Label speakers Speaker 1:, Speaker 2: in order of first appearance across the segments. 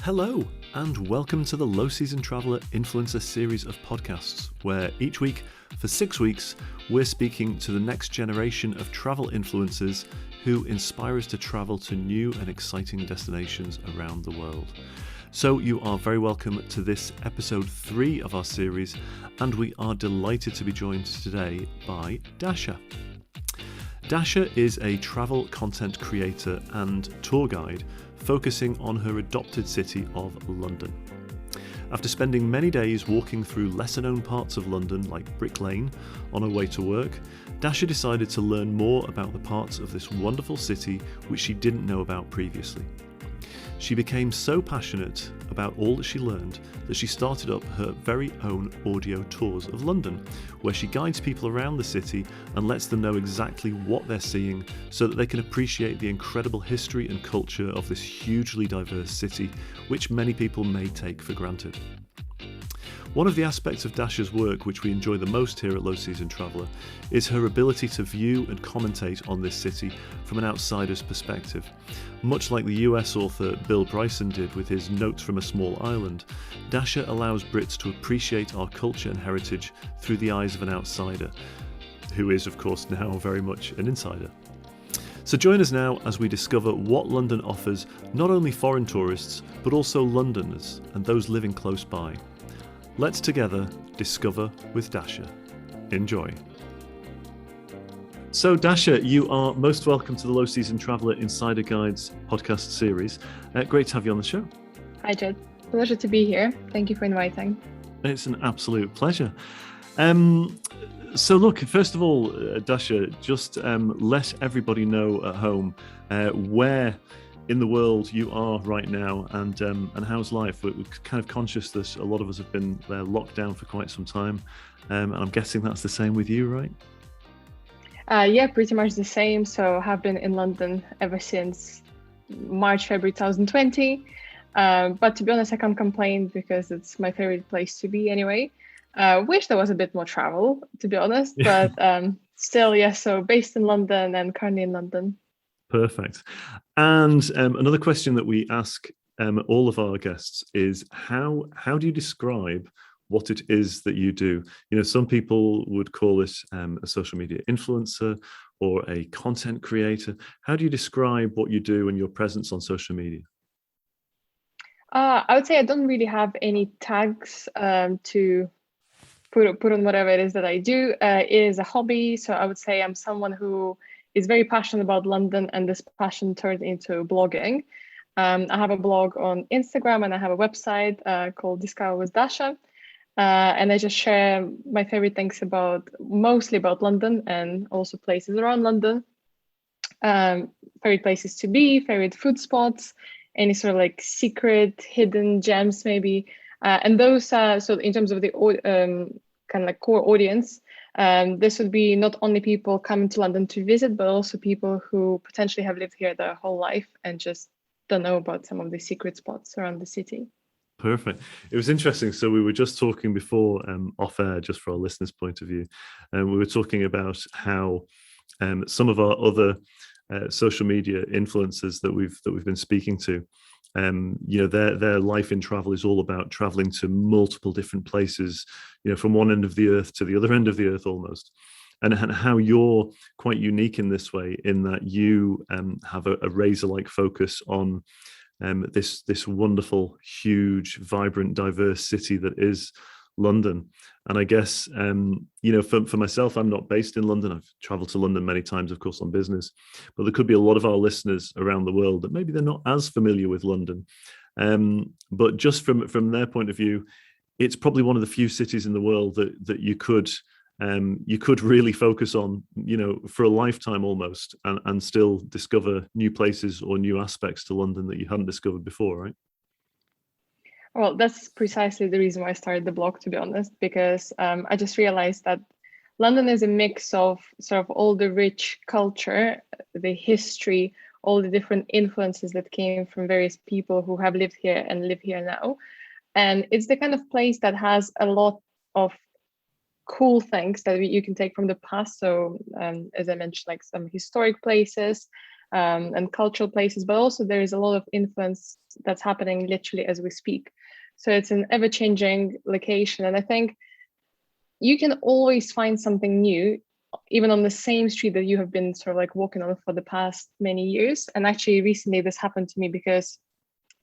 Speaker 1: Hello, and welcome to the Low Season Traveller Influencer series of podcasts, where each week, for 6 weeks, we're speaking to the next generation of travel influencers who inspire us to travel to new and exciting destinations around the world. So you are very welcome to this episode 3 of our series, and we are delighted to be joined today by Dasha. Dasha is a travel content creator and tour guide focusing on her adopted city of London. After spending many days walking through lesser known parts of London like Brick Lane on her way to work, Dasha decided to learn more about the parts of this wonderful city which she didn't know about previously. She became so passionate about all that she learned that she started up her very own audio tours of London, where she guides people around the city and lets them know exactly what they're seeing so that they can appreciate the incredible history and culture of this hugely diverse city, which many people may take for granted. One of the aspects of Dasha's work which we enjoy the most here at Low Season Traveller is her ability to view and commentate on this city from an outsider's perspective. Much like the US author Bill Bryson did with his Notes from a Small Island, Dasha allows Brits to appreciate our culture and heritage through the eyes of an outsider, who is of course now very much an insider. So join us now as we discover what London offers not only foreign tourists but also Londoners and those living close by. Let's together discover with Dasha. Enjoy. So Dasha, you are most welcome to the Low Season Traveller Insider Guides podcast series. Great to have you on the show.
Speaker 2: Hi Jed, pleasure to be here. Thank you for inviting.
Speaker 1: It's an absolute pleasure. So look, first of all, Dasha, just let everybody know at home where in the world you are right now, and how's life? We're kind of conscious that a lot of us have been locked down for quite some time, and I'm guessing that's the same with you, right?
Speaker 2: Yeah, pretty much the same. So I have been in London ever since March, February 2020. But to be honest, I can't complain because it's my favorite place to be anyway. Wish there was a bit more travel, to be honest, but still, yeah, so based in London and currently in London.
Speaker 1: Perfect. And another question that we ask all of our guests is how do you describe what it is that you do? You know, some people would call it a social media influencer or a content creator. How do you describe what you do and your presence on social media?
Speaker 2: I would say I don't really have any tags to put on whatever it is that I do. It is a hobby, so I would say I'm someone who is very passionate about London, and this passion turned into blogging. I have a blog on Instagram and I have a website called Discover with Dasha. And I just share my favorite things mostly about London and also places around London. Favorite places to be, favorite food spots, any sort of like secret hidden gems maybe. And those, so in terms of the kind of like core audience, this would be not only people coming to London to visit, but also people who potentially have lived here their whole life and just don't know about some of the secret spots around the city.
Speaker 1: Perfect. It was interesting. So we were just talking before off air, just for our listeners' point of view, and we were talking about how some of our other social media influencers that we've been speaking to, you know, their life in travel is all about traveling to multiple different places, you know, from one end of the earth to the other end of the earth almost. And how you're quite unique in this way, in that you have a razor-like focus on this wonderful, huge, vibrant, diverse city that is London. And I guess, you know, for myself, I'm not based in London. I've traveled to London many times, of course, on business, but there could be a lot of our listeners around the world that maybe they're not as familiar with London. But just from their point of view, it's probably one of the few cities in the world that you could really focus on, you know, for a lifetime almost, and still discover new places or new aspects to London that you hadn't discovered before, right?
Speaker 2: Well, that's precisely the reason why I started the blog, to be honest, because I just realized that London is a mix of sort of all the rich culture, the history, all the different influences that came from various people who have lived here and live here now. And it's the kind of place that has a lot of cool things that you can take from the past. So as I mentioned, like some historic places, and cultural places, but also there is a lot of influence that's happening literally as we speak. So it's an ever-changing location, and I think you can always find something new, even on the same street that you have been sort of like walking on for the past many years. And actually, recently this happened to me because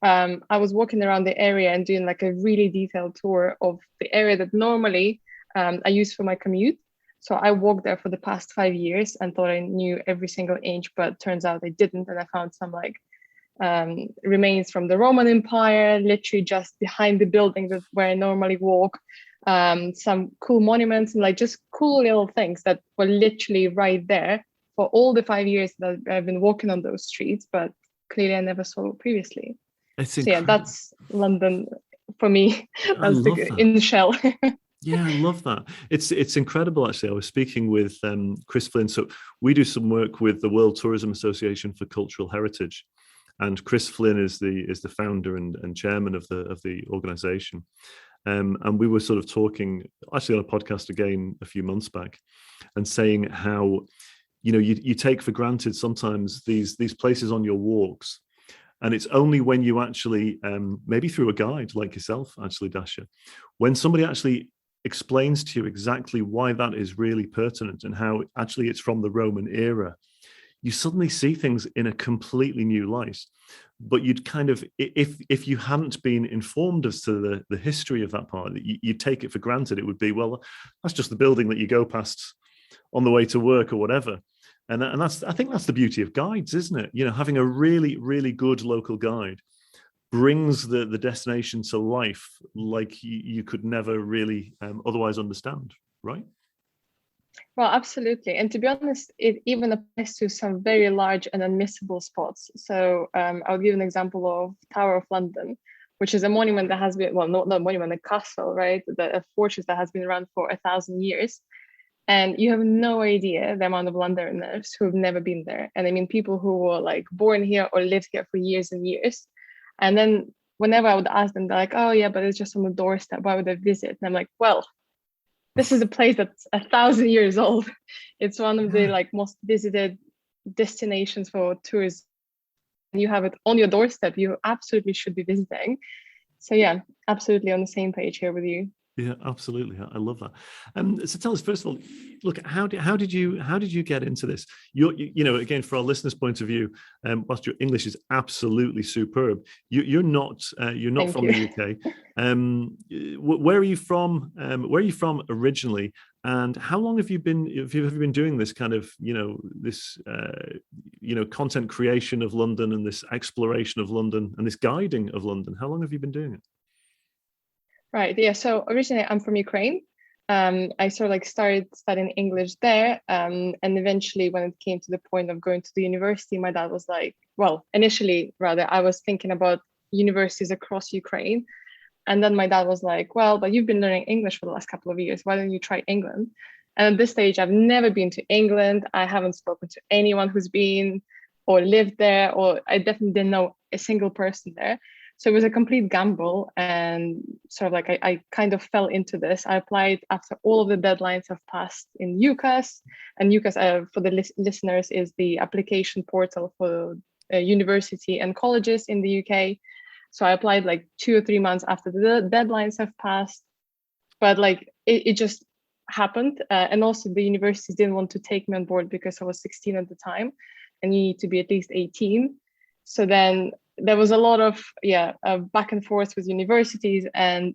Speaker 2: I was walking around the area and doing like a really detailed tour of the area that normally I use for my commute. So I walked there for the past 5 years and thought I knew every single inch, but turns out I didn't. And I found some like remains from the Roman Empire, literally just behind the building that where I normally walk. Some cool monuments and like just cool little things that were literally right there for all the 5 years that I've been walking on those streets, but clearly I never saw previously.
Speaker 1: It's
Speaker 2: So yeah,
Speaker 1: incredible.
Speaker 2: that's London for me.
Speaker 1: I
Speaker 2: That's
Speaker 1: love
Speaker 2: the
Speaker 1: that.
Speaker 2: in shell.
Speaker 1: Yeah, I love that. It's incredible, actually. I was speaking with Chris Flynn. So we do some work with the World Tourism Association for Cultural Heritage, and Chris Flynn is the founder and chairman of the organization. And we were sort of talking actually on a podcast again a few months back, and saying how you take for granted sometimes these places on your walks. And it's only when you actually, maybe through a guide like yourself, actually, Dasha, when somebody actually explains to you exactly why that is really pertinent and how actually it's from the Roman era, you suddenly see things in a completely new light. But you'd kind of, if you hadn't been informed as to the history of that part, you'd take it for granted. It would be, well, that's just the building that you go past on the way to work or whatever. And that's, I think that's the beauty of guides, isn't it? Having a really, really good local guide brings the destination to life like you could never really otherwise understand, right?
Speaker 2: Well, absolutely. And to be honest, it even applies to some very large and unmissable spots. So I'll give an example of Tower of London, which is a monument that has been, well, not a monument, a castle, right? A fortress that has been around for 1,000 years. And you have no idea the amount of Londoners who have never been there. And I mean, people who were like born here or lived here for years and years. And then whenever I would ask them, they're like, oh yeah, but it's just on the doorstep. Why would I visit? And I'm like, well, this is a place that's 1,000 years old. It's one of the like most visited destinations for tourists. You have it on your doorstep. You absolutely should be visiting. So yeah, absolutely on the same page here with you.
Speaker 1: Yeah, absolutely. I love that. So tell us, first of all, look, how did you get into this? Again, for our listeners' point of view, whilst your English is absolutely superb, you're not
Speaker 2: Thank
Speaker 1: from
Speaker 2: you.
Speaker 1: the UK. Where are you from? Where are you from originally? And how long have you been doing this kind of this content creation of London and this exploration of London and this guiding of London? How long have you been doing it?
Speaker 2: Right. Yeah. So originally I'm from Ukraine. I sort of like started studying English there. And eventually when it came to the point of going to the university, my dad was like, well, initially rather, I was thinking about universities across Ukraine. And then my dad was like, well, but you've been learning English for the last couple of years. Why don't you try England? And at this stage, I've never been to England. I haven't spoken to anyone who's been or lived there, or I definitely didn't know a single person there. So it was a complete gamble, and sort of like I kind of fell into this. I applied after all of the deadlines have passed in UCAS, and UCAS, for the listeners, is the application portal for university and colleges in the UK. So I applied like 2 or 3 months after the deadlines have passed, but like it just happened. And also the universities didn't want to take me on board because I was 16 at the time, and you need to be at least 18. So then there was a lot of back and forth with universities, and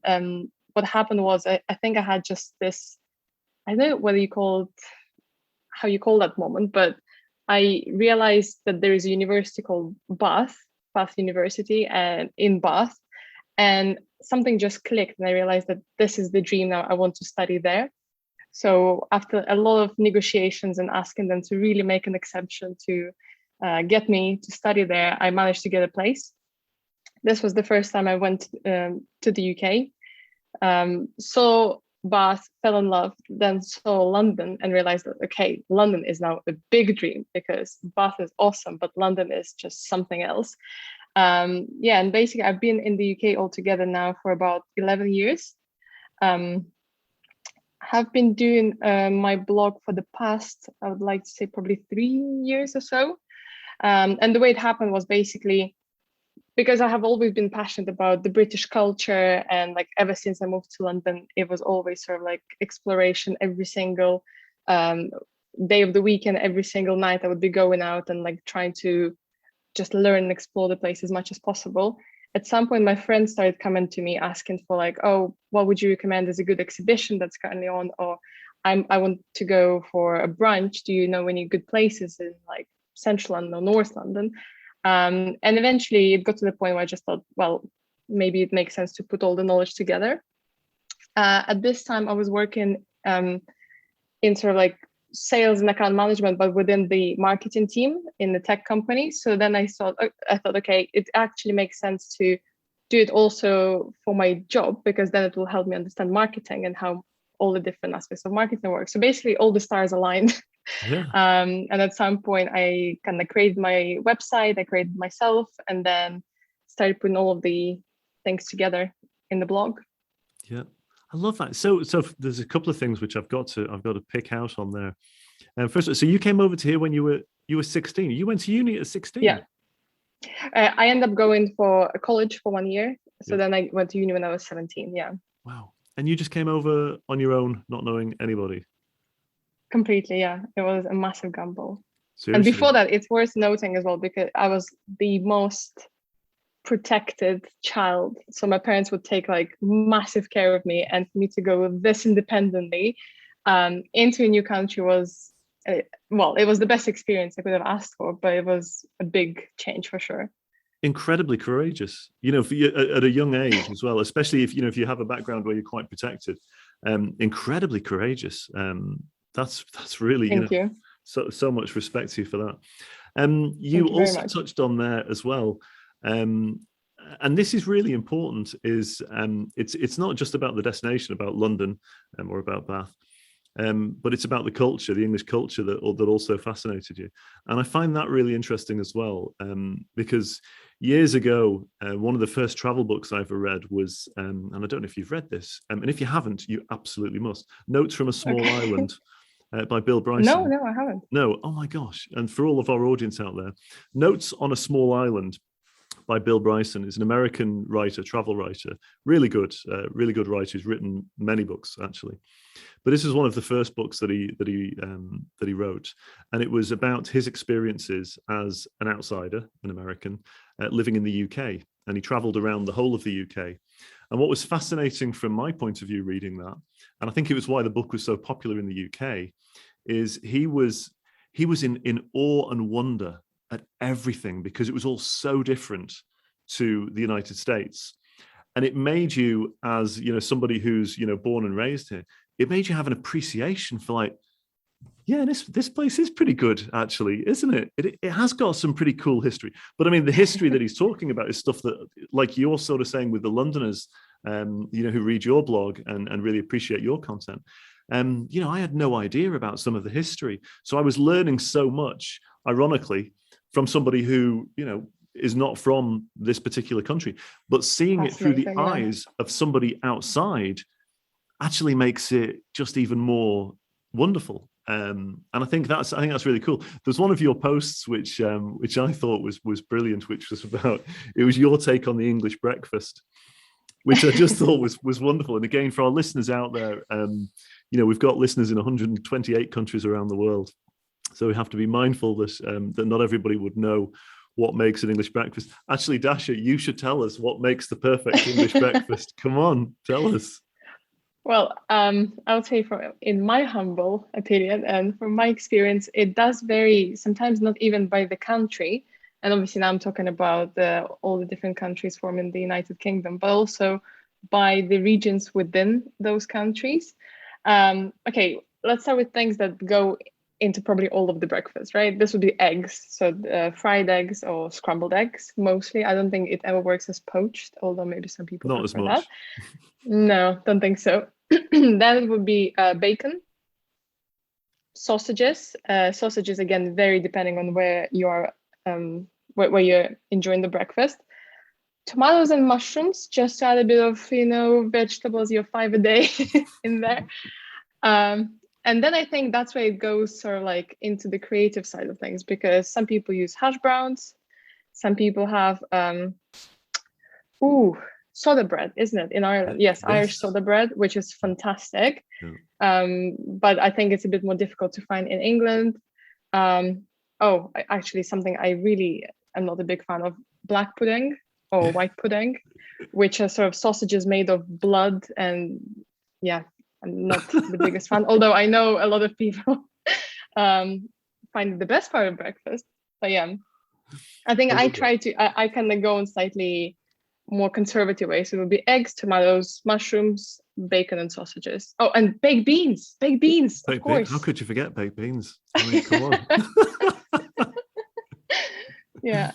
Speaker 2: what happened was I think I had just this, I don't know whether how you call that moment, but I realized that there is a university called Bath University, and in Bath, and something just clicked, and I realized that this is the dream now. I want to study there. So after a lot of negotiations and asking them to really make an exception to get me to study there, I managed to get a place. This was the first time I went to the UK. So Bath, fell in love, then saw London and realized that, okay, London is now a big dream because Bath is awesome, but London is just something else. And basically I've been in the UK altogether now for about 11 years. Have been doing my blog for the past, I would like to say probably 3 years or so. And the way it happened was basically because I have always been passionate about the British culture, and like ever since I moved to London, it was always sort of like exploration every single day of the week, and every single night I would be going out and like trying to just learn and explore the place as much as possible. At some point, my friends started coming to me asking for like, oh, what would you recommend as a good exhibition that's currently on? Or I want to go for a brunch. Do you know any good places in like Central London or North London? And eventually it got to the point where I just thought, well, maybe it makes sense to put all the knowledge together. At this time, I was working in sort of like sales and account management, but within the marketing team in the tech company. So then I thought, okay, it actually makes sense to do it also for my job, because then it will help me understand marketing and how all the different aspects of marketing work. So basically all the stars aligned.
Speaker 1: Yeah.
Speaker 2: And at some point I kind of created my website, I created myself, and then started putting all of the things together in the blog.
Speaker 1: Yeah. I love that. So there's a couple of things which I've got to pick out on there. First, so you came over to here when you were 16. You went to uni at 16.
Speaker 2: Yeah. I ended up going for a college for 1 year. So then I went to uni when I was 17. Yeah.
Speaker 1: Wow. And you just came over on your own, not knowing anybody?
Speaker 2: Completely, yeah. It was a massive gamble.
Speaker 1: Seriously?
Speaker 2: And before that, it's worth noting as well, because I was the most protected child. So my parents would take like massive care of me, and for me to go this independently into a new country was, well, it was the best experience I could have asked for, but it was a big change for sure.
Speaker 1: Incredibly courageous, for you, at a young age as well, especially if you have a background where you're quite protected. Incredibly courageous. That's really,
Speaker 2: Thank you.
Speaker 1: So much respect to you for that. You also touched on there as well, and this is really important, is it's not just about the destination, about London or about Bath, but it's about the culture, the English culture that also fascinated you. And I find that really interesting as well, because years ago, one of the first travel books I ever read was, and I don't know if you've read this, and if you haven't, you absolutely must, Notes from a Small Island by Bill Bryson.
Speaker 2: No, I haven't.
Speaker 1: No, oh my gosh. And for all of our audience out there, Notes on a Small Island by Bill Bryson is an American writer, travel writer, really good writer. He's written many books actually, but this is one of the first books that he wrote, and it was about his experiences as an outsider, an American, living in the UK, and he travelled around the whole of the UK. And what was fascinating from my point of view reading that, and I think it was why the book was so popular in the UK, is he was in awe and wonder at everything, because it was all so different to the United States. And it made you, as somebody who's born and raised here, it made you have an appreciation for like, yeah, this place is pretty good actually, isn't it? It has got some pretty cool history. But I mean, the history that he's talking about is stuff that, like you're sort of saying with the Londoners, who read your blog and really appreciate your content. I had no idea about some of the history. So I was learning so much, ironically, from somebody who, is not from this particular country, but seeing it through the eyes of somebody outside actually makes it just even more wonderful. And I think that's really cool. There's one of your posts which I thought was brilliant, which was about, it was your take on the English breakfast, which I just thought was wonderful. And again, for our listeners out there, we've got listeners in 128 countries around the world, so we have to be mindful that not everybody would know what makes an English breakfast. Actually, Dasha, you should tell us what makes the perfect English breakfast. Come on, tell us.
Speaker 2: Well, I would say in my humble opinion and from my experience, it does vary, sometimes not even by the country. And obviously now I'm talking about all the different countries forming the United Kingdom, but also by the regions within those countries. Okay, let's start with things that go into probably all of the breakfast, right? This would be eggs. So fried eggs or scrambled eggs, mostly. I don't think it ever works as poached, although maybe some people
Speaker 1: not as much.
Speaker 2: That. No, don't think so. Then it would be bacon, sausages. Sausages, again, vary depending on where you are, where you're enjoying the breakfast. Tomatoes and mushrooms, just to add a bit of, vegetables, your 5 a day in there. And then I think that's where it goes sort of like into the creative side of things, because some people use hash browns, some people have soda bread, isn't it, in Ireland? Yes, Irish soda bread, which is fantastic.
Speaker 1: Yeah.
Speaker 2: But I think it's a bit more difficult to find in England. Actually, something I really am not a big fan of: black pudding or white pudding, which are sort of sausages made of blood. And yeah, I'm not the biggest fan, although I know a lot of people find it the best part of breakfast. But yeah, I think I try to, I kind of go in slightly more conservative way. So it would be eggs, tomatoes, mushrooms, bacon, and sausages. Oh, and baked beans, of course.
Speaker 1: How could you forget baked beans? I mean, come on.
Speaker 2: Yeah,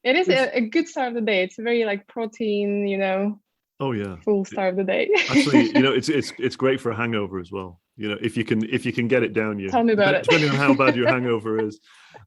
Speaker 2: it is a good start of the day. It's a very like protein,
Speaker 1: Oh yeah,
Speaker 2: full start of the day.
Speaker 1: Actually, it's great for a hangover as well. If you can get it down,
Speaker 2: Tell me about it.
Speaker 1: Depending on how bad your hangover is.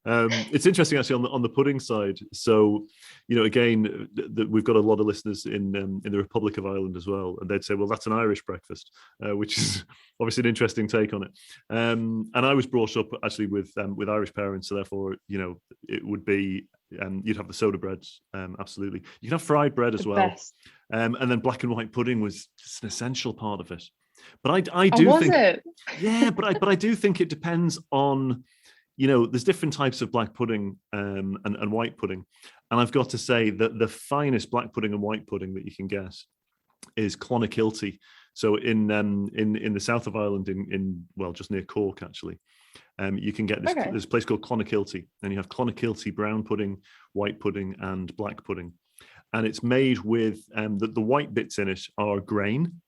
Speaker 1: It's interesting actually on the pudding side. So, again, we've got a lot of listeners in the Republic of Ireland as well, and they'd say, well, that's an Irish breakfast, which is obviously an interesting take on it. And I was brought up actually with Irish parents, so therefore, it would be you'd have the soda breads, absolutely. You can have fried bread as well.
Speaker 2: Best.
Speaker 1: And then black and white pudding was just an essential part of it. But I do think, yeah, but I do think it depends on, there's different types of black pudding and white pudding, and I've got to say that the finest black pudding and white pudding that you can get is Clonakilty. So in the south of Ireland, in just near Cork actually, you can get this. There's a place called Clonakilty, and you have Clonakilty brown pudding, white pudding, and black pudding. And it's made with the white bits in it are grain.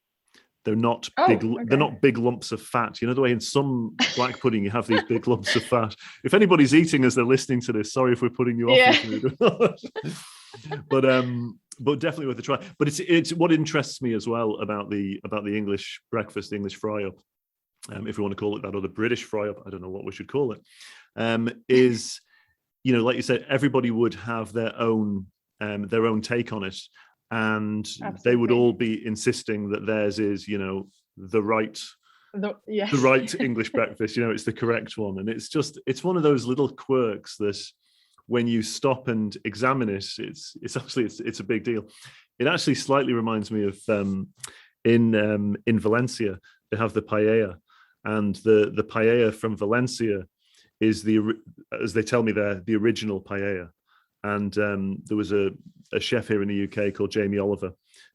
Speaker 1: They're not big. Okay. They're not big lumps of fat. You know the way in some black pudding you have these big lumps of fat. If anybody's eating as they're listening to this, sorry if we're putting you off. Yeah. But definitely worth a try. But it's what interests me as well about the English breakfast, the English fry up, if we want to call it that, or the British fry up. I don't know what we should call it. Is like you said, everybody would have their own take on it, and Absolutely. They would all be insisting that theirs is the right English breakfast. It's the correct one, and it's one of those little quirks that when you stop and examine it, it's a big deal. It actually slightly reminds me of in Valencia they have the paella, and the paella from Valencia is as they tell me there, the original paella. And there was a chef here in the UK called Jamie Oliver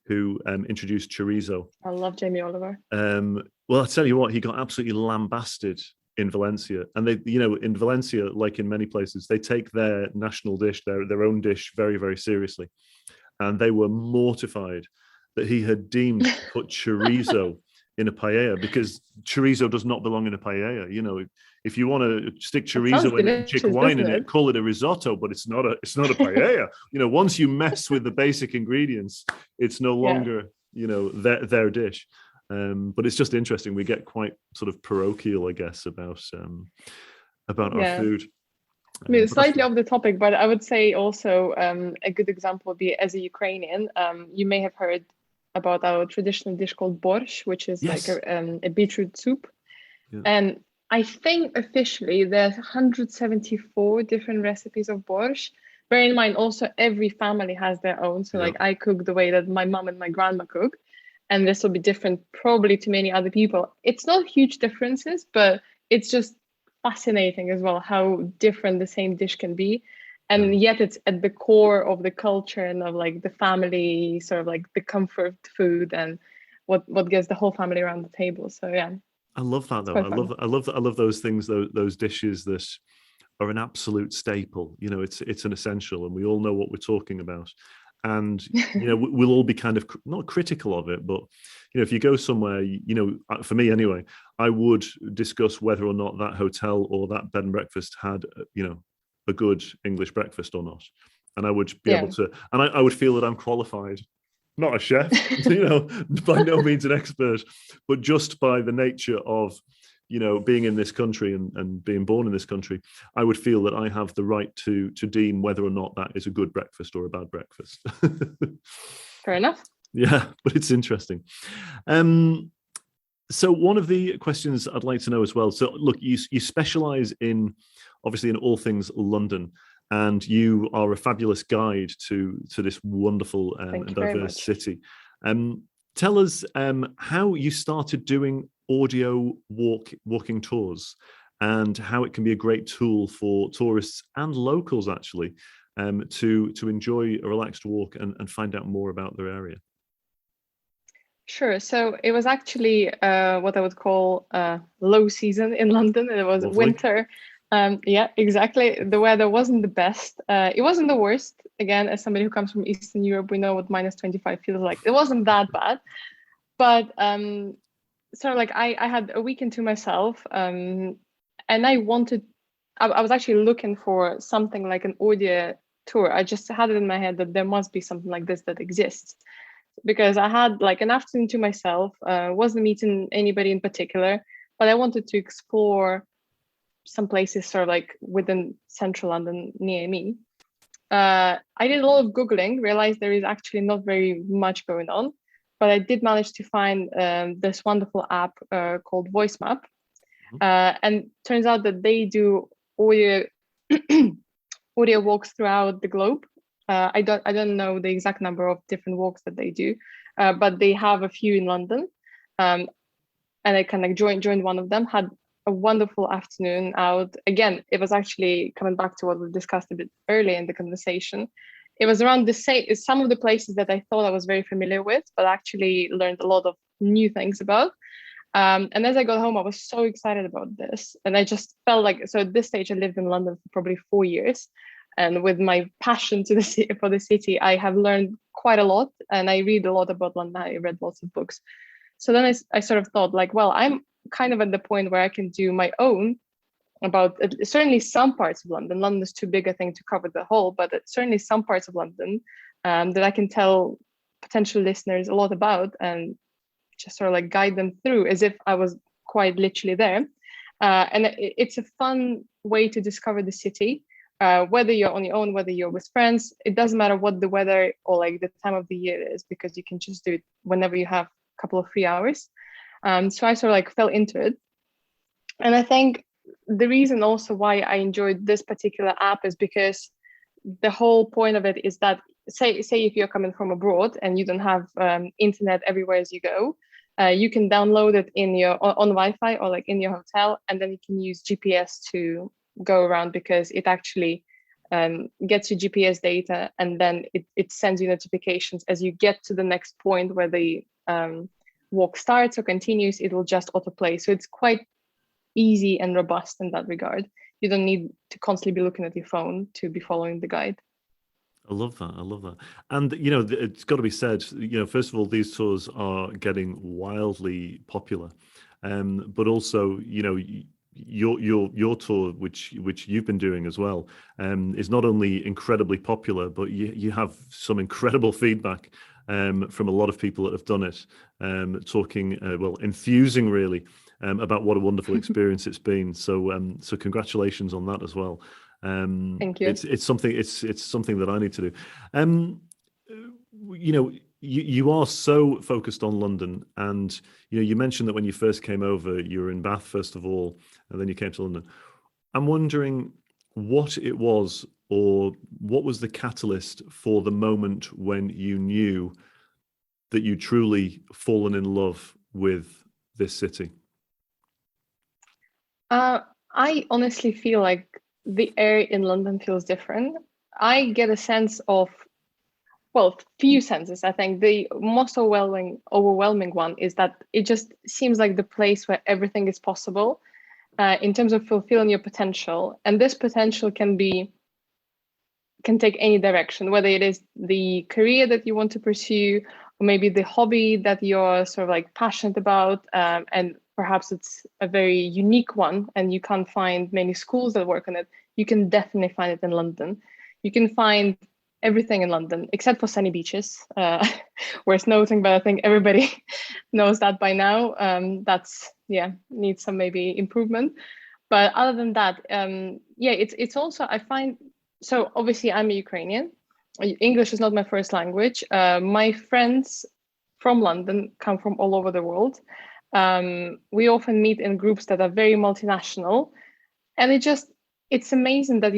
Speaker 1: who introduced chorizo.
Speaker 2: I love Jamie Oliver.
Speaker 1: Well, I'll tell you what, he got absolutely lambasted in Valencia. And they, in Valencia, like in many places, they take their national dish, their own dish, very, very seriously. And they were mortified that he had deemed to put chorizo in a paella, because chorizo does not belong in a paella. If you want to stick chorizo in it and chick wine in it, call it a risotto, but it's not a paella. Once you mess with the basic ingredients, it's no longer, their dish. But it's just interesting. We get quite sort of parochial, I guess, about our food.
Speaker 2: I mean, slightly off the topic, but I would say also a good example would be, as a Ukrainian, you may have heard about our traditional dish called borscht, which is like a beetroot soup. Yeah. And I think officially there's 174 different recipes of borscht. Bear in mind, also every family has their own. So like I cook the way that my mom and my grandma cook, and this will be different probably to many other people. It's not huge differences, but it's just fascinating as well how different the same dish can be. And yet it's at the core of the culture and of like the family, sort of like the comfort food and what gets the whole family around the table. So yeah.
Speaker 1: I love that though. I love those things, those dishes that are an absolute staple. It's an essential, and we all know what we're talking about. And we'll all be kind of not critical of it, but if you go somewhere, for me anyway, I would discuss whether or not that hotel or that bed and breakfast had a good English breakfast or not, and I would be able to, and I would feel that I'm qualified. Not a chef, by no means an expert, but just by the nature of, being in this country and being born in this country, I would feel that I have the right to deem whether or not that is a good breakfast or a bad breakfast.
Speaker 2: Fair enough.
Speaker 1: Yeah, but it's interesting. So one of the questions I'd like to know as well. So look, you specialize in obviously in all things London, and you are a fabulous guide to this wonderful
Speaker 2: Thank
Speaker 1: and
Speaker 2: you very
Speaker 1: diverse
Speaker 2: much.
Speaker 1: city. Tell us how you started doing audio walking tours, and how it can be a great tool for tourists and locals actually to enjoy a relaxed walk and find out more about their area.
Speaker 2: Sure. So it was actually what I would call low season in London. It was
Speaker 1: Lovely.
Speaker 2: winter. Yeah, exactly. The weather wasn't the best. It wasn't the worst. Again, as somebody who comes from Eastern Europe, we know what -25 feels like. It wasn't that bad. But sort of like I had a weekend to myself, and I was actually looking for something like an audio tour. I just had it in my head that there must be something like this that exists, because I had like an afternoon to myself, wasn't meeting anybody in particular, but I wanted to explore some places sort of like within central London near me. I did a lot of Googling, realized there is actually not very much going on, but I did manage to find this wonderful app called Voice Map. And turns out that they do audio audio walks throughout the globe. I don't know the exact number of different walks that they do, but they have a few in London, and I kind of joined one of them. Had a wonderful afternoon out. Again, it was actually coming back to what we discussed a bit earlier in the conversation. It was around the same some of the places that I thought I was very familiar with, but actually learned a lot of new things about. And as I got home, I was so excited about this, and I just felt like, so at this stage, I lived in London for probably 4 years. And with my passion to the city, for the city, I have learned quite a lot, and I read a lot about London. I read lots of books. So then I sort of thought like, well, I'm kind of at the point where I can do my own about certainly some parts of London. London is too big, I think, to cover the whole, but certainly some parts of London that I can tell potential listeners a lot about, and just sort of like guide them through as if I was quite literally there. And it's a fun way to discover the city. Whether you're on your own, whether you're with friends, it doesn't matter what the weather or like the time of the year is, because you can just do it whenever you have a couple of free hours. So I sort of like fell into it. And I think the reason also why I enjoyed this particular app is because the whole point of it is that say if you're coming from abroad and you don't have internet everywhere as you go, you can download it in your on Wi-Fi or like in your hotel, and then you can use GPS to go around, because it actually gets you GPS data, and then it sends you notifications as you get to the next point where the walk starts or continues. It will just autoplay, so it's quite easy and robust in that regard. You don't need to constantly be looking at your phone to be following the guide.
Speaker 1: I love that. I love that. And it's got to be said. First of all, these tours are getting wildly popular, but also, your tour, which you've been doing as well, is not only incredibly popular, but you have some incredible feedback from a lot of people that have done it, talking enthusing really about what a wonderful experience it's been. So congratulations on that as well.
Speaker 2: Thank you.
Speaker 1: It's something that I need to do. You are so focused on London, and you mentioned that when you first came over, you were in Bath first of all, and then you came to London. I'm wondering what it was, or what was the catalyst for the moment when you knew that you truly fallen in love with this city?
Speaker 2: I honestly feel like the air in London feels different. I get a sense of, well, few senses. I think the most overwhelming one is that it just seems like the place where everything is possible in terms of fulfilling your potential. And this potential can take any direction, whether it is the career that you want to pursue, or maybe the hobby that you're sort of like passionate about, and perhaps it's a very unique one and you can't find many schools that work on it. You can definitely find it in London. You can find everything in London except for sunny beaches, worth noting, but I think everybody knows that by now. That's needs some maybe improvement. But other than that, it's also, I find, so obviously I'm a Ukrainian. English is not my first language. My friends from London come from all over the world. We often meet in groups that are very multinational, and it's amazing that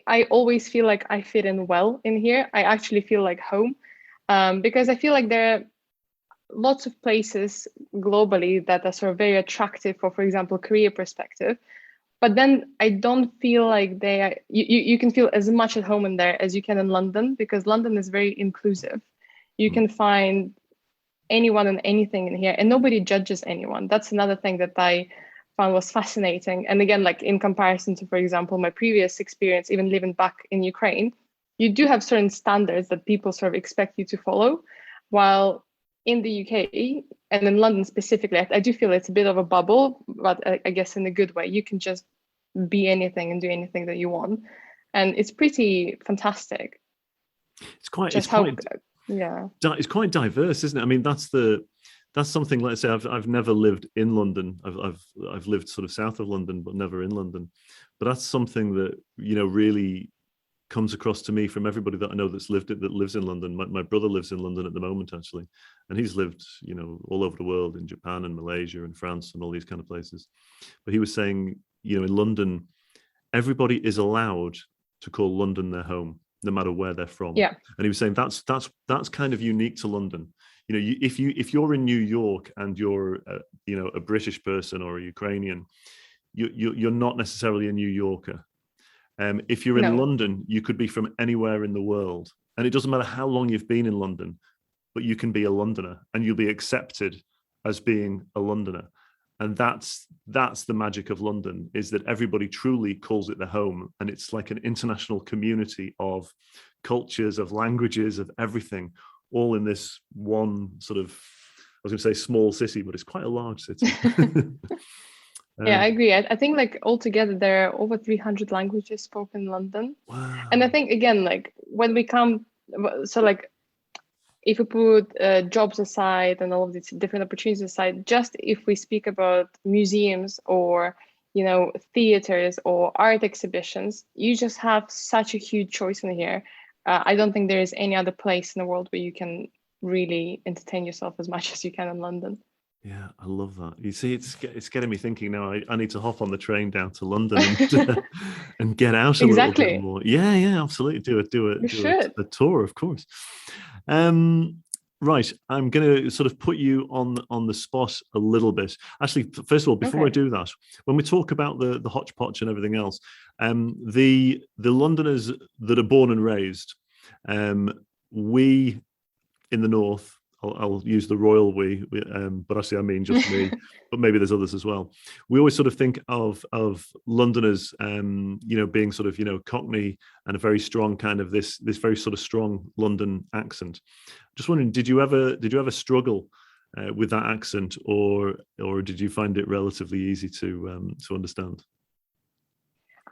Speaker 2: I always feel like I fit in well in here. I actually feel like home, because I feel like there are lots of places globally that are sort of very attractive for example, career perspective. But then I don't feel like they are, you can feel as much at home in there as you can in London, because London is very inclusive. You can find anyone and anything in here, and nobody judges anyone. That's another thing that I found was fascinating. And again, like in comparison to, for example, my previous experience, even living back in Ukraine, you do have certain standards that people sort of expect you to follow. While in the UK and in London specifically, I do feel it's a bit of a bubble, but I guess in a good way. You can just be anything and do anything that you want. And it's pretty fantastic.
Speaker 1: It's quite diverse, isn't it? I mean, that's something. Let's say I've never lived in London. I've lived sort of south of London, but never in London. But that's something that really comes across to me from everybody that I know that lives in London. My brother lives in London at the moment, actually, and he's lived all over the world, in Japan and Malaysia and France and all these kind of places. But he was saying, in London, everybody is allowed to call London their home, no matter where they're from.
Speaker 2: Yeah.
Speaker 1: And he was saying that's kind of unique to London. If you're in New York and you're a British person or a Ukrainian, you're not necessarily a New Yorker. If you're in London, you could be from anywhere in the world, and it doesn't matter how long you've been in London, but you can be a Londoner and you'll be accepted as being a Londoner. And that's the magic of London, is that everybody truly calls it their home, and it's like an international community of cultures, of languages, of everything, all in this one sort of, I was going to say small city, but it's quite a large city.
Speaker 2: Yeah, I agree. I think like altogether there are over 300 languages spoken in London.
Speaker 1: Wow.
Speaker 2: And I think again, like when we come, so like if we put jobs aside and all of these different opportunities aside, just if we speak about museums or theaters or art exhibitions, you just have such a huge choice in here. I don't think there is any other place in the world where you can really entertain yourself as much as you can in London.
Speaker 1: Yeah, I love that. You see, it's getting me thinking now. I need to hop on the train down to London and get out a little bit more. Yeah, absolutely. Do a tour, of course. Right, I'm going to sort of put you on the spot a little bit. Actually, first of all, before I do that, when we talk about the hodgepodge and everything else, the Londoners that are born and raised, we in the north. I'll use the royal we, but actually I mean just me, but maybe there's others as well. We always sort of think of Londoners, being sort of, Cockney and a very strong kind of this very sort of strong London accent. Just wondering, did you ever struggle with that accent, or did you find it relatively easy to understand?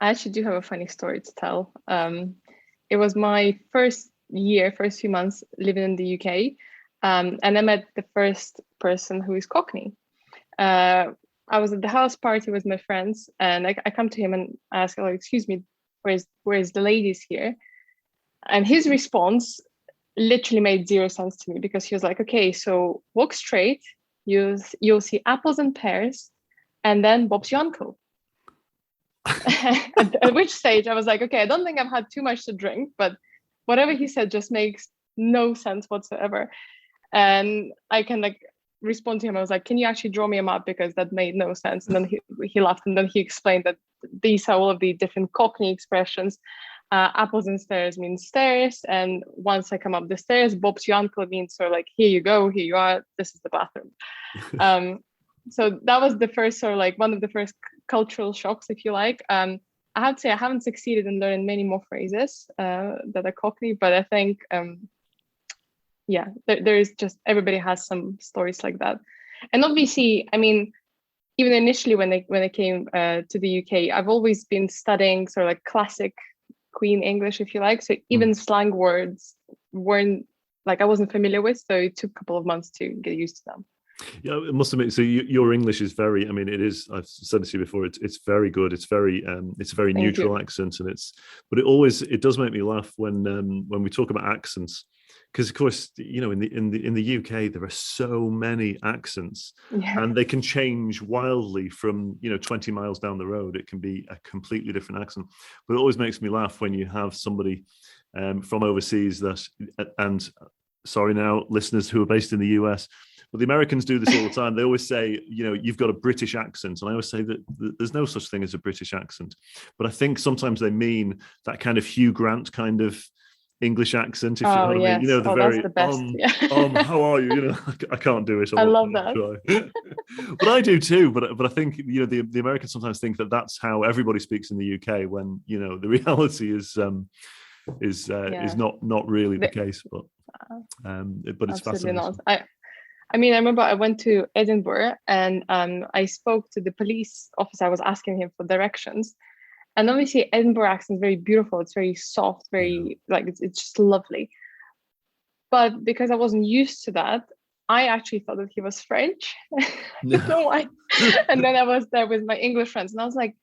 Speaker 2: I actually do have a funny story to tell. It was my first few months living in the UK. And I met the first person who is Cockney. I was at the house party with my friends, and I come to him and ask, "Oh, excuse me, where's the ladies here?" And his response literally made zero sense to me, because he was like, "Okay, so walk straight, you'll see apples and pears, and then Bob's your uncle." At which stage I was like, "Okay, I don't think I've had too much to drink, but whatever he said just makes no sense whatsoever." And I can respond to him. I was like, "Can you actually draw me a map, because that made no sense?" And then he laughed, and then he explained that these are all of the different Cockney expressions. Apples and stairs means stairs, and once I come up the stairs, Bob's your uncle means sort of like, here you go, here you are, this is the bathroom. So that was the first sort of one of the first cultural shocks, if you like. I have to say I haven't succeeded in learning many more phrases that are Cockney, but I think there is just, everybody has some stories like that. And obviously, I mean, even initially when I came to the UK, I've always been studying sort of classic Queen English, if you like. So even slang words weren't I wasn't familiar with, so it took a couple of months to get used to them.
Speaker 1: Yeah, I must admit. So your English is very. I mean, it is. I've said this to you before. It's very good. It's very. It's a very neutral accent, and but it does make me laugh when we talk about accents, because of course, in the UK there are so many accents,
Speaker 2: Yeah.
Speaker 1: and they can change wildly from 20 miles down the road. It can be a completely different accent. But it always makes me laugh when you have somebody from overseas and sorry now, listeners who are based in the US, but the Americans do this all the time. They always say, you've got a British accent. And I always say that there's no such thing as a British accent. But I think sometimes they mean that kind of Hugh Grant kind of English accent, if you know what I mean.
Speaker 2: Yes.
Speaker 1: The
Speaker 2: That's
Speaker 1: very,
Speaker 2: the best. Yeah.
Speaker 1: how are you? I can't do it.
Speaker 2: I
Speaker 1: I'm
Speaker 2: love
Speaker 1: not
Speaker 2: that.
Speaker 1: try. But I do too. But I think, the Americans sometimes think that that's how everybody speaks in the UK when, the reality is not really the case. But it's
Speaker 2: absolutely
Speaker 1: fascinating.
Speaker 2: not. I mean, I remember I went to Edinburgh and I spoke to the police officer. I was asking him for directions. And obviously, Edinburgh accent is very beautiful. It's very soft, very it's just lovely. But because I wasn't used to that, I actually thought that he was French. I don't know why. And then I was there with my English friends, and I was like,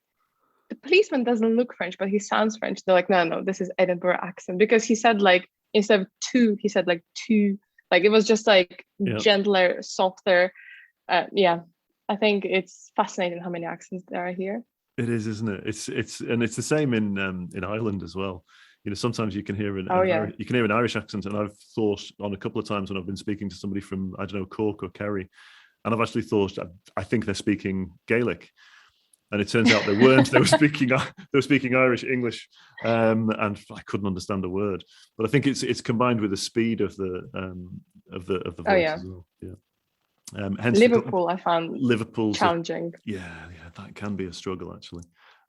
Speaker 2: the policeman doesn't look French, but he sounds French. They're like, no, this is Edinburgh accent, because he said like instead of two, he said like two. Like it was just like gentler, softer. I think it's fascinating how many accents there are here.
Speaker 1: It is, isn't it? It's the same in Ireland as well. Sometimes you can hear an Irish accent, and I've thought on a couple of times when I've been speaking to somebody from, I don't know, Cork or Kerry, and I've actually thought I think they're speaking Gaelic, and it turns out they weren't. They were speaking Irish English, and I couldn't understand a word. But I think it's combined with the speed of the voice as well. Yeah. Hence
Speaker 2: Liverpool, I found
Speaker 1: Liverpool's
Speaker 2: challenging.
Speaker 1: That can be a struggle actually,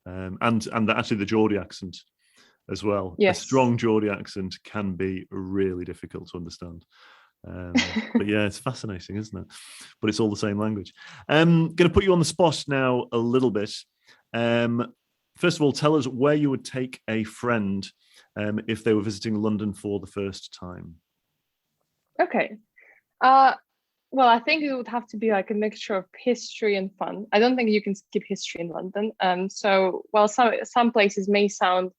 Speaker 1: and actually the Geordie accent as well.
Speaker 2: Yes.
Speaker 1: A strong Geordie accent can be really difficult to understand. But yeah, it's fascinating, isn't it? But it's all the same language. Going to put you on the spot now a little bit. First of all, tell us where you would take a friend if they were visiting London for the first time. Okay.
Speaker 2: Well, I think it would have to be like a mixture of history and fun. I don't think you can skip history in London. So while some places may sound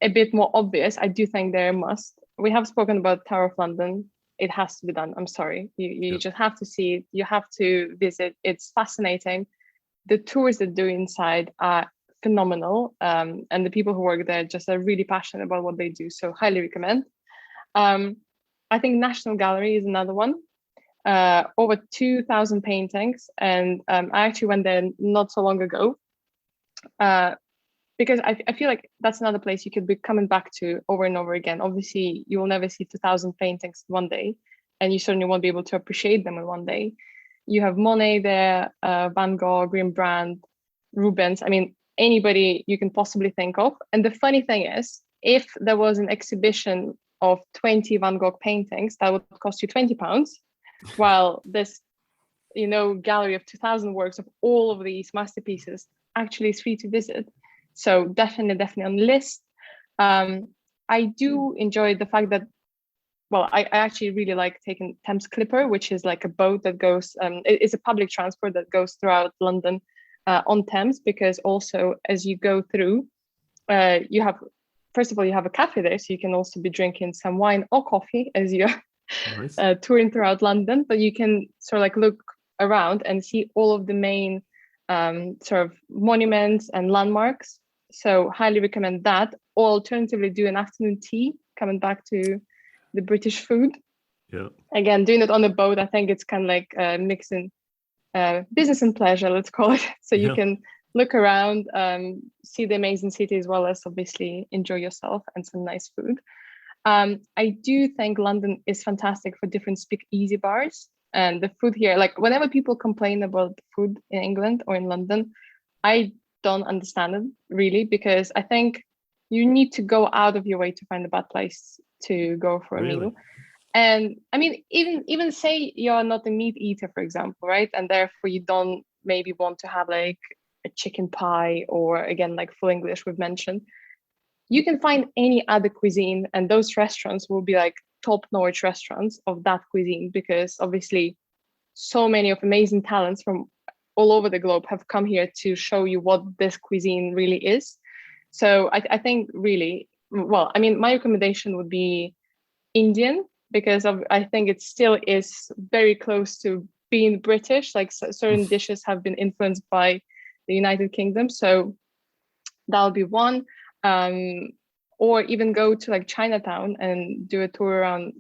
Speaker 2: a bit more obvious, I do think they're a must. We have spoken about Tower of London. It has to be done. I'm sorry. You just have to see it. You have to visit. It's fascinating. The tours that do inside are phenomenal. And the people who work there just are really passionate about what they do. So highly recommend. I think National Gallery is another one. Over 2,000 paintings, and I actually went there not so long ago because I feel like that's another place you could be coming back to over and over again. Obviously, you will never see 2,000 paintings in one day, and you certainly won't be able to appreciate them in one day. You have Monet there, Van Gogh, Rembrandt, Rubens. I mean, anybody you can possibly think of. And the funny thing is, if there was an exhibition of 20 Van Gogh paintings, that would cost you £20. While this, gallery of 2,000 works of all of these masterpieces actually is free to visit. So definitely on the list. I do enjoy the fact that, I actually really like taking Thames Clipper, which is like a boat that goes, it's a public transport that goes throughout London on Thames, because also as you go through, you have a cafe there, so you can also be drinking some wine or coffee as you nice. Touring throughout London, but you can sort of like look around and see all of the main sort of monuments and landmarks. So highly recommend that. Or alternatively, do an afternoon tea, coming back to the British food. Yeah. Again, doing it on the boat, I think it's kind of like mixing business and pleasure, let's call it. So you can look around, see the amazing city, as well as obviously enjoy yourself and some nice food. I do think London is fantastic for different speakeasy bars, and the food here, like whenever people complain about the food in England or in London, I don't understand it really, because I think you need to go out of your way to find a bad place to go for a meal. And I mean, even say you're not a meat eater, for example, right? And therefore you don't maybe want to have like a chicken pie, or again, like full English we've mentioned. You can find any other cuisine, and those restaurants will be like top-notch restaurants of that cuisine, because obviously so many of amazing talents from all over the globe have come here to show you what this cuisine really is. So I think really, my recommendation would be Indian, because I think it still is very close to being British. Like certain dishes have been influenced by the United Kingdom, so that'll be one. Or even go to like Chinatown and do a tour around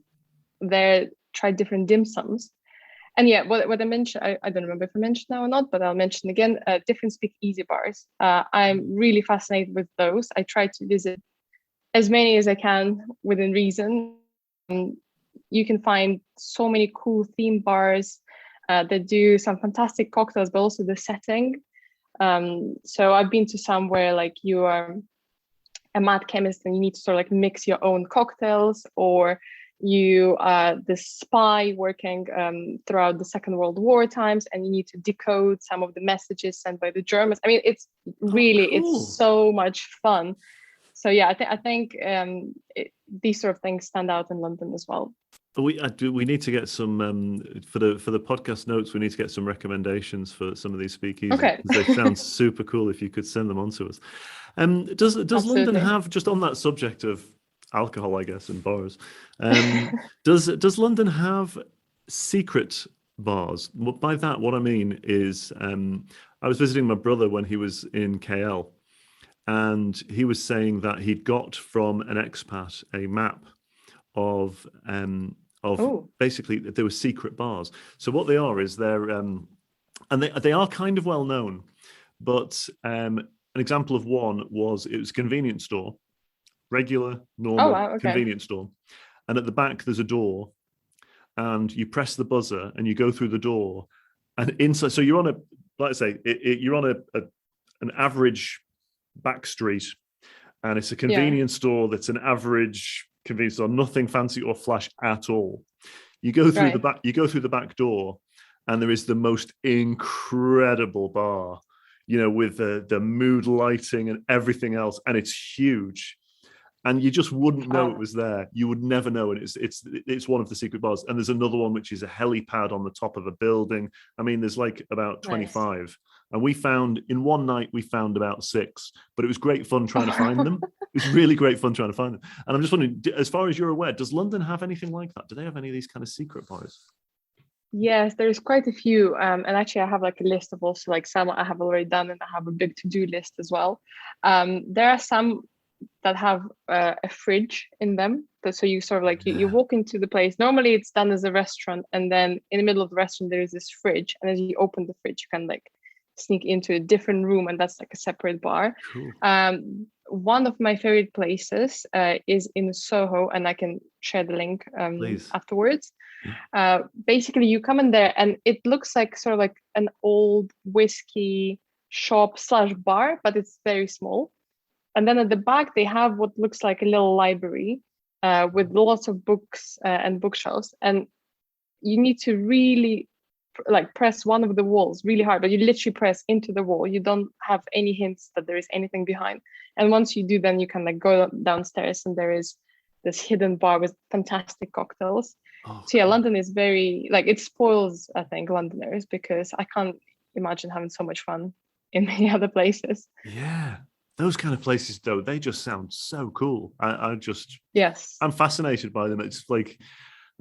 Speaker 2: there, try different dim sums. And yeah, what I mentioned, I don't remember if I mentioned now or not, but I'll mention again, different speakeasy bars. I'm really fascinated with those. I try to visit as many as I can within reason. You can find so many cool theme bars that do some fantastic cocktails, but also the setting. So I've been to some where like you are a mad chemist and you need to sort of like mix your own cocktails, or you are the spy working throughout the Second World War times and you need to decode some of the messages sent by the Germans. I mean, it's really, cool. It's so much fun. So yeah, I think these sort of things stand out in London as well.
Speaker 1: We need to get some for the podcast notes. We need to get some recommendations for some of these speakeasies.
Speaker 2: Okay.
Speaker 1: They sound super cool. If you could send them on to us. Does London have, just on that subject of alcohol, I guess, and bars? Does London have secret bars? By that, what I mean is, I was visiting my brother when he was in KL, and he was saying that he'd got from an expat a map of basically there were secret bars. So what they are is they're and they are kind of well known, but an example of one was, it was a convenience store, regular, normal convenience store, and at the back there's a door, and you press the buzzer and you go through the door, and inside, so you're on a, like I say, you're on an average back street, and it's a convenience store that's an average convenience store, nothing fancy or flash at all. You go through the back, the back door, and there is the most incredible bar, with the mood lighting and everything else, and it's huge. And you just wouldn't know it was there. You would never know. And it's one of the secret bars. And there's another one which is a helipad on the top of a building. I mean, there's like about 25. Nice. And we found, in one night, we found about 6. But it was great fun trying to find them. It was really great fun trying to find them. And I'm just wondering, as far as you're aware, does London have anything like that? Do they have any of these kind of secret bars?
Speaker 2: Yes, there's quite a few. And actually, I have like a list of also like some I have already done, and I have a big to-do list as well. There are some that have a fridge in them. So you sort of like, you walk into the place. Normally it's done as a restaurant, and then in the middle of the restaurant there is this fridge, and as you open the fridge you can like sneak into a different room, and that's like a separate bar. Cool. One of my favorite places is in Soho, and I can share the link afterwards. Basically you come in there and it looks like sort of like an old whiskey shop / bar, but it's very small. And then at the back, they have what looks like a little library with lots of books and bookshelves. And you need to really like press one of the walls really hard, but you literally press into the wall. You don't have any hints that there is anything behind. And once you do, then you can like go downstairs, and there is this hidden bar with fantastic cocktails. So yeah, London is very, like, it spoils, I think, Londoners, because I can't imagine having so much fun in many other places.
Speaker 1: Yeah. Those kind of places, though, they just sound so cool. I'm fascinated by them. It's like,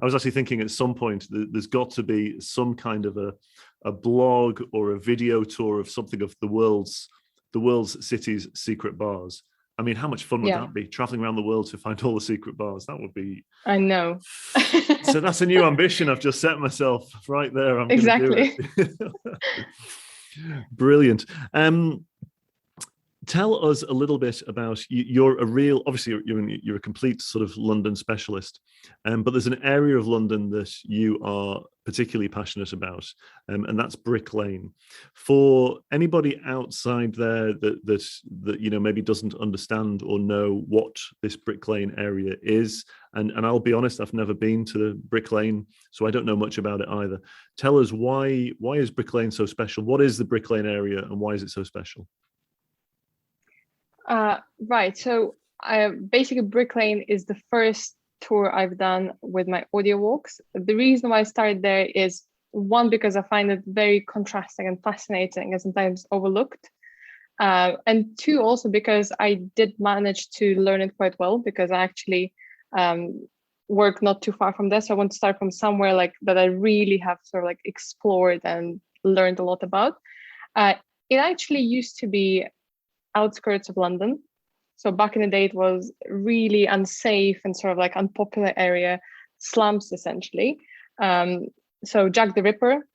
Speaker 1: I was actually thinking at some point there's got to be some kind of a blog or a video tour of something of the world's cities' secret bars. I mean, how much fun would that be? Traveling around the world to find all the secret bars. That would be.
Speaker 2: I know.
Speaker 1: So that's a new ambition I've just set myself right there. I'm
Speaker 2: exactly.
Speaker 1: Gonna do it. Brilliant. Tell us a little bit about, you're a complete sort of London specialist, but there's an area of London that you are particularly passionate about, and that's Brick Lane. For anybody outside there that maybe doesn't understand or know what this Brick Lane area is, and I'll be honest, I've never been to Brick Lane, so I don't know much about it either. Tell us why is Brick Lane so special? What is the Brick Lane area, and why is it so special?
Speaker 2: Right. So basically Brick Lane is the first tour I've done with my audio walks. The reason why I started there is, one, because I find it very contrasting and fascinating and sometimes overlooked. And two, also because I did manage to learn it quite well, because I actually work not too far from there. So I want to start from somewhere like that I really have sort of like explored and learned a lot about. It actually used to be outskirts of London. So back in the day, it was really unsafe and sort of like unpopular area, slums essentially. So Jack the Ripper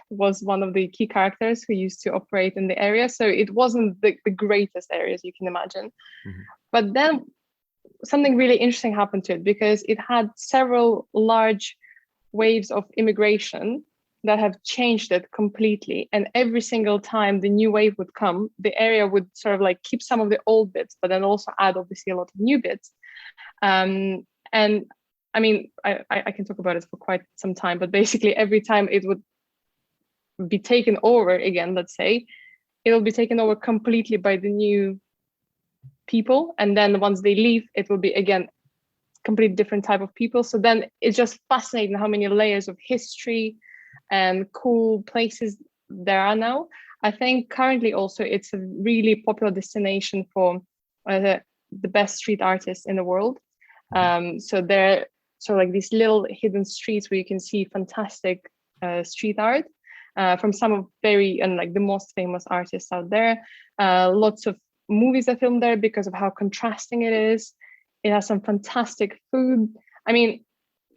Speaker 2: was one of the key characters who used to operate in the area. So it wasn't the greatest areas you can imagine. Mm-hmm. But then something really interesting happened to it because it had several large waves of immigration that have changed it completely. And every single time the new wave would come, the area would sort of like keep some of the old bits, but then also add obviously a lot of new bits. And I mean, I can talk about it for quite some time, but basically every time it would be taken over again, let's say, it'll be taken over completely by the new people. And then once they leave, it will be again, completely different type of people. So then it's just fascinating how many layers of history and cool places there are now. I think currently also it's a really popular destination for the best street artists in the world. So there, so like these little hidden streets where you can see fantastic street art from some of very and like the most famous artists out there. Lots of movies are filmed there because of how contrasting it is. It has some fantastic food. I mean,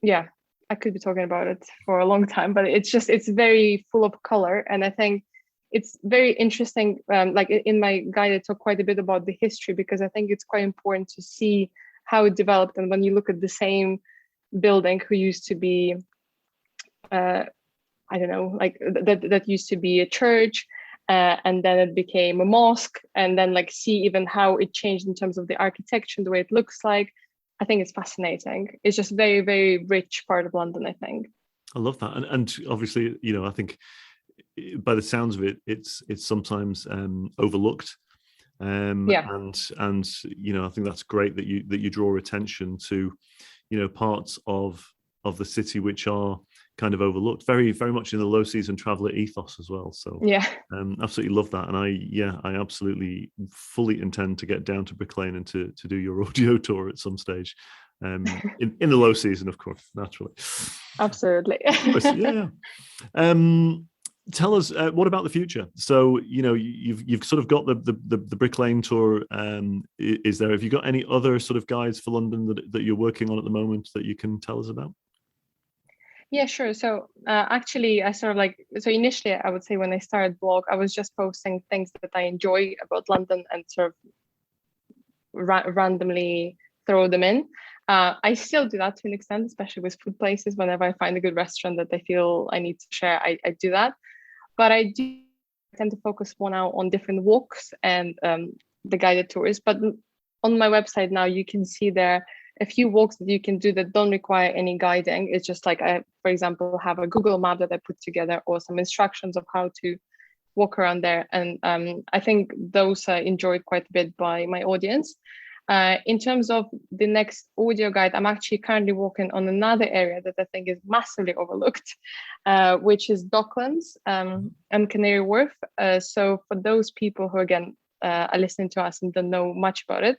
Speaker 2: yeah, I could be talking about it for a long time, but it's very full of color. And I think it's very interesting. Like in my guide, I talk quite a bit about the history because I think it's quite important to see how it developed. And when you look at the same building who used to be, I don't know, like that used to be a church, and then it became a mosque, and then like see even how it changed in terms of the architecture and the way it looks like. I think it's fascinating. It's just very, very rich part of London, I think.
Speaker 1: I love that. And obviously, you know, I think by the sounds of it, it's sometimes overlooked.
Speaker 2: Yeah.
Speaker 1: And you know, I think that's great that you draw attention to, you know, parts of the city which are kind of overlooked, very, very much in the low season traveler ethos as well. So
Speaker 2: yeah,
Speaker 1: absolutely love that. And I absolutely fully intend to get down to Brick Lane and to do your audio tour at some stage. In the low season, of course, naturally.
Speaker 2: Absolutely.
Speaker 1: Yeah. Tell us, what about the future? So, you know, you've sort of got the Brick Lane tour. Is there? Have you got any other sort of guides for London that you're working on at the moment that you can tell us about?
Speaker 2: Yeah, sure. So actually, I sort of like, so initially, I would say when I started blog, I was just posting things that I enjoy about London and sort of randomly throw them in. I still do that to an extent, especially with food places. Whenever I find a good restaurant that I feel I need to share, I do that. But I do tend to focus more now on different walks and the guided tours. But on my website now, you can see there a few walks that you can do that don't require any guiding. It's just like I, for example, have a Google map that I put together or some instructions of how to walk around there. And I think those are enjoyed quite a bit by my audience. In terms of the next audio guide, I'm actually currently working on another area that I think is massively overlooked, which is Docklands and Canary Wharf. So for those people who, again, are listening to us and don't know much about it,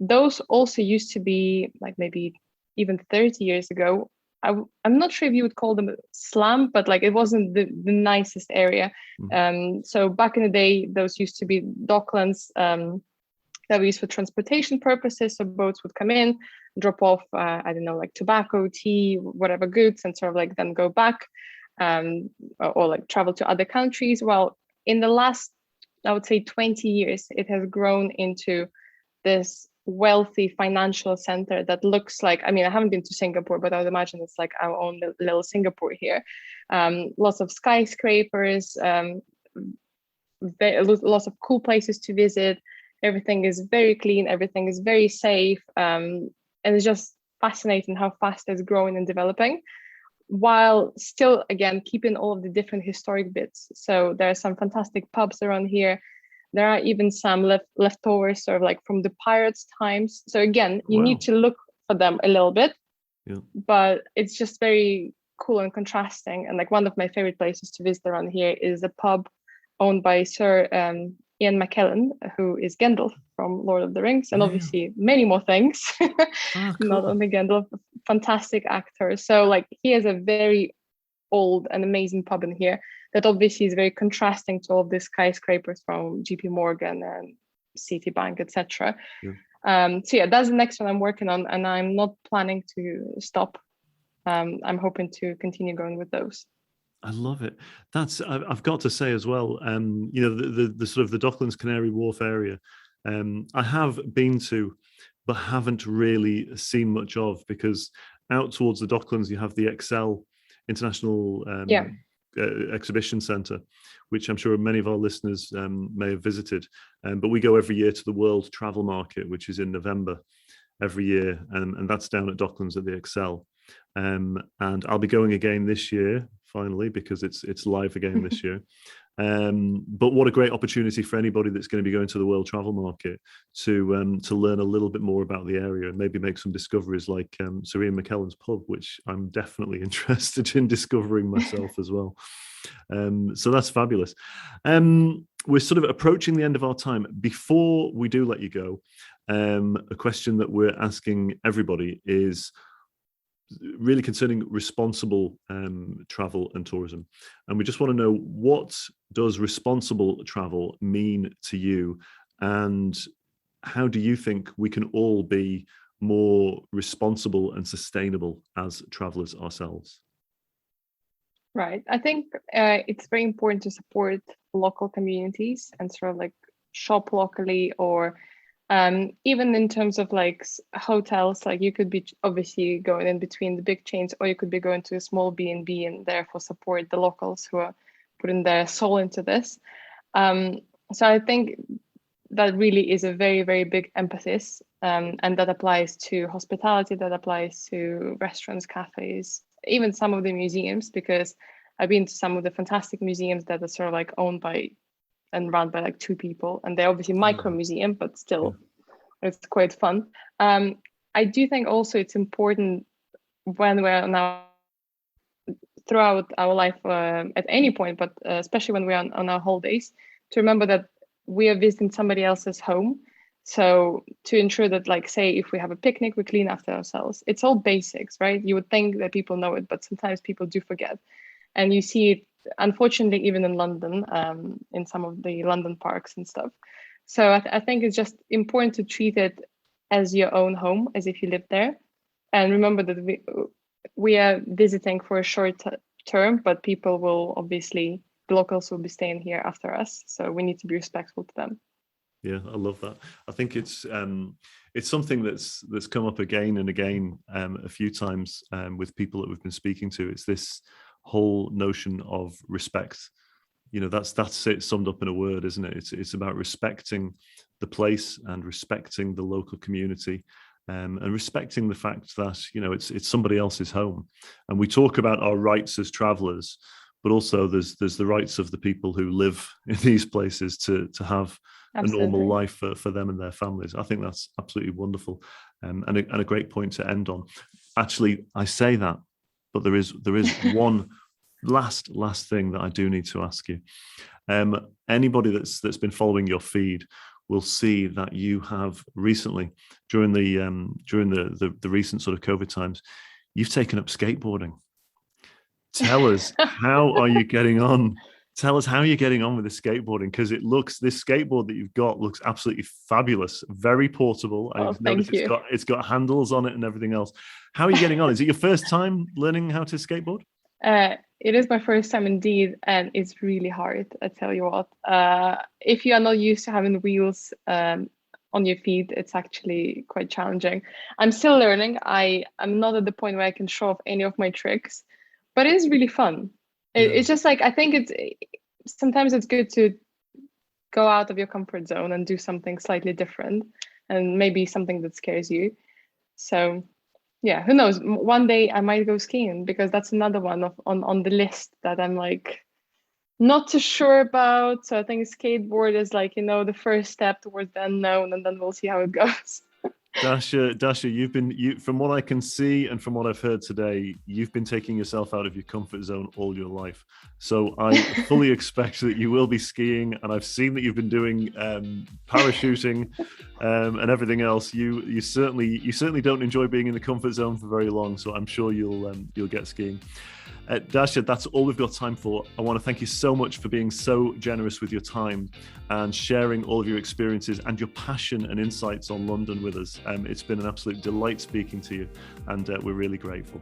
Speaker 2: those also used to be like maybe even 30 years ago. I'm not sure if you would call them a slum, but like it wasn't the nicest area. So back in the day, those used to be docklands that were used for transportation purposes. So boats would come in, drop off, I don't know, like tobacco, tea, whatever goods, and sort of like then go back or like travel to other countries. Well, in the last, I would say 20 years, it has grown into this wealthy financial center that looks like, I mean, I haven't been to Singapore, but I would imagine it's like our own little Singapore here. Lots of skyscrapers, lots of cool places to visit. Everything is very clean, everything is very safe. And it's just fascinating how fast it's growing and developing, while still, again, keeping all of the different historic bits. So there are some fantastic pubs around here. There are even some leftovers sort of like from the pirates' times. So again, you need to look for them a little bit, but it's just very cool and contrasting. And like one of my favorite places to visit around here is a pub owned by Sir Ian McKellen, who is Gandalf from Lord of the Rings, and obviously many more things, cool. Not only Gandalf. fantastic actor. So like he has a very old and amazing pub in here that obviously is very contrasting to all of these skyscrapers from JP Morgan and Citibank, etc. So yeah, that's the next one I'm working on, and I'm not planning to stop. I'm hoping to continue going with those.
Speaker 1: I love it. I've got to say as well, the sort of the Docklands Canary Wharf area, I have been to, but haven't really seen much of, because out towards the Docklands you have the Excel International Exhibition Centre, which I'm sure many of our listeners may have visited. But we go every year to the World Travel Market, which is in November every year, and that's down at Docklands at the Excel. And I'll be going again this year, finally, because it's live again this year. But what a great opportunity for anybody that's going to be going to the World Travel Market to learn a little bit more about the area and maybe make some discoveries like Sir Ian McKellen's pub, which I'm definitely interested in discovering myself as well. So that's fabulous. We're sort of approaching the end of our time. Before we do let you go, a question that we're asking everybody is really concerning responsible travel and tourism. And we just want to know, what does responsible travel mean to you? And how do you think we can all be more responsible and sustainable as travelers ourselves?
Speaker 2: Right. I think it's very important to support local communities and sort of like shop locally, or even in terms of like hotels, like you could be obviously going in between the big chains, or you could be going to a small B&B and therefore support the locals who are putting their soul into this. So I think that really is a very, very big emphasis, and that applies to hospitality, that applies to restaurants, cafes, even some of the museums, because I've been to some of the fantastic museums that are sort of like owned by and run by like two people, and they're obviously micro museum, but still it's quite fun. I do think also it's important when we're now throughout our life at any point, but especially when we're on our holidays, to remember that we are visiting somebody else's home. So to ensure that, like, say, if we have a picnic, we clean after ourselves. It's all basics, right? You would think that people know it, but sometimes people do forget. And you see it, unfortunately, even in London, in some of the London parks and stuff. So I think it's just important to treat it as your own home, as if you live there. And remember that we are visiting for a short term, but people will obviously, the locals will be staying here after us. So we need to be respectful to them.
Speaker 1: Yeah, I love that. I think it's something that's come up again and again a few times with people that we've been speaking to. It's this whole notion of respect. You know, that's it summed up in a word, isn't it? It's about respecting the place and respecting the local community, and respecting the fact that, you know, it's somebody else's home. And we talk about our rights as travelers, but also there's the rights of the people who live in these places to have Absolutely. A normal life for them and their families. I think that's absolutely wonderful, and a great point to end on. Actually, I say that, but there is one last thing that I do need to ask you. Anybody that's been following your feed will see that you have recently, during the recent sort of COVID times, you've taken up skateboarding. Tell us, how are you getting on? Tell us how you're getting on with the skateboarding, because this skateboard that you've got looks absolutely fabulous, very portable. I've noticed it's got handles on it and everything else. How are you getting on? Is it your first time learning how to skateboard?
Speaker 2: It is my first time indeed, and it's really hard. I tell you what, if you are not used to having wheels on your feet, it's actually quite challenging. I'm still learning. I'm not at the point where I can show off any of my tricks, but it is really fun. It's just like, I think sometimes it's good to go out of your comfort zone and do something slightly different, and maybe something that scares you. So yeah, who knows? One day I might go skiing, because that's another one on the list that I'm like not too sure about. So I think skateboard is like, you know, the first step towards the unknown, and then we'll see how it goes.
Speaker 1: Dasha, from what I can see and from what I've heard today, you've been taking yourself out of your comfort zone all your life. So I fully expect that you will be skiing, and I've seen that you've been doing parachuting and everything else. You certainly don't enjoy being in the comfort zone for very long. So I'm sure you'll get skiing. Dasha, that's all we've got time for. I want to thank you so much for being so generous with your time and sharing all of your experiences and your passion and insights on London with us. It's been an absolute delight speaking to you, and we're really grateful.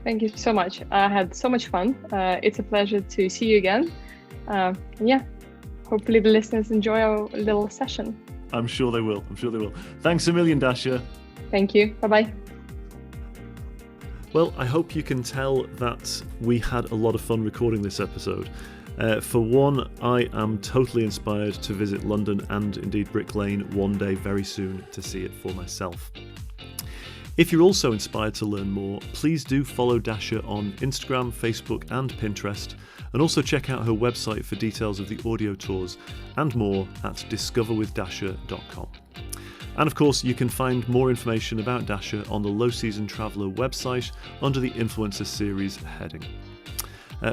Speaker 2: Thank you so much. I had so much fun. It's a pleasure to see you again. Hopefully the listeners enjoy our little session.
Speaker 1: I'm sure they will. Thanks a million, Dasha.
Speaker 2: Thank you. Bye-bye.
Speaker 1: Well, I hope you can tell that we had a lot of fun recording this episode. For one, I am totally inspired to visit London and indeed Brick Lane one day very soon to see it for myself. If you're also inspired to learn more, please do follow Dasha on Instagram, Facebook and Pinterest, and also check out her website for details of the audio tours and more at discoverwithdasha.com. And of course, you can find more information about Dasha on the Low Season Traveller website under the Influencer Series heading.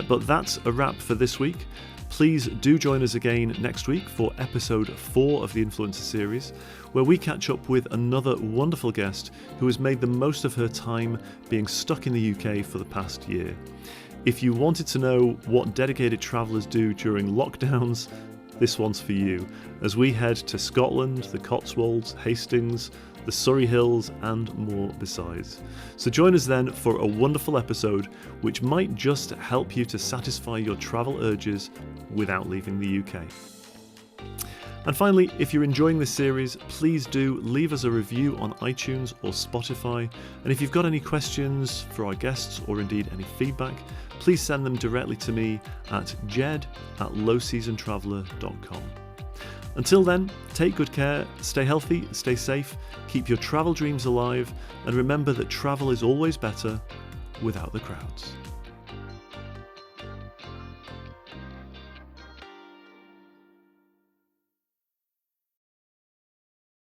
Speaker 1: But that's a wrap for this week. Please do join us again next week for episode 4 of the Influencer Series, where we catch up with another wonderful guest who has made the most of her time being stuck in the UK for the past year. If you wanted to know what dedicated travellers do during lockdowns, this one's for you, as we head to Scotland, the Cotswolds, Hastings, the Surrey Hills and more besides. So join us then for a wonderful episode which might just help you to satisfy your travel urges without leaving the UK. And finally, if you're enjoying this series, please do leave us a review on iTunes or Spotify, and if you've got any questions for our guests or indeed any feedback, please send them directly to me at jed@lowseasontraveller.com. Until then, take good care, stay healthy, stay safe, keep your travel dreams alive, and remember that travel is always better without the crowds.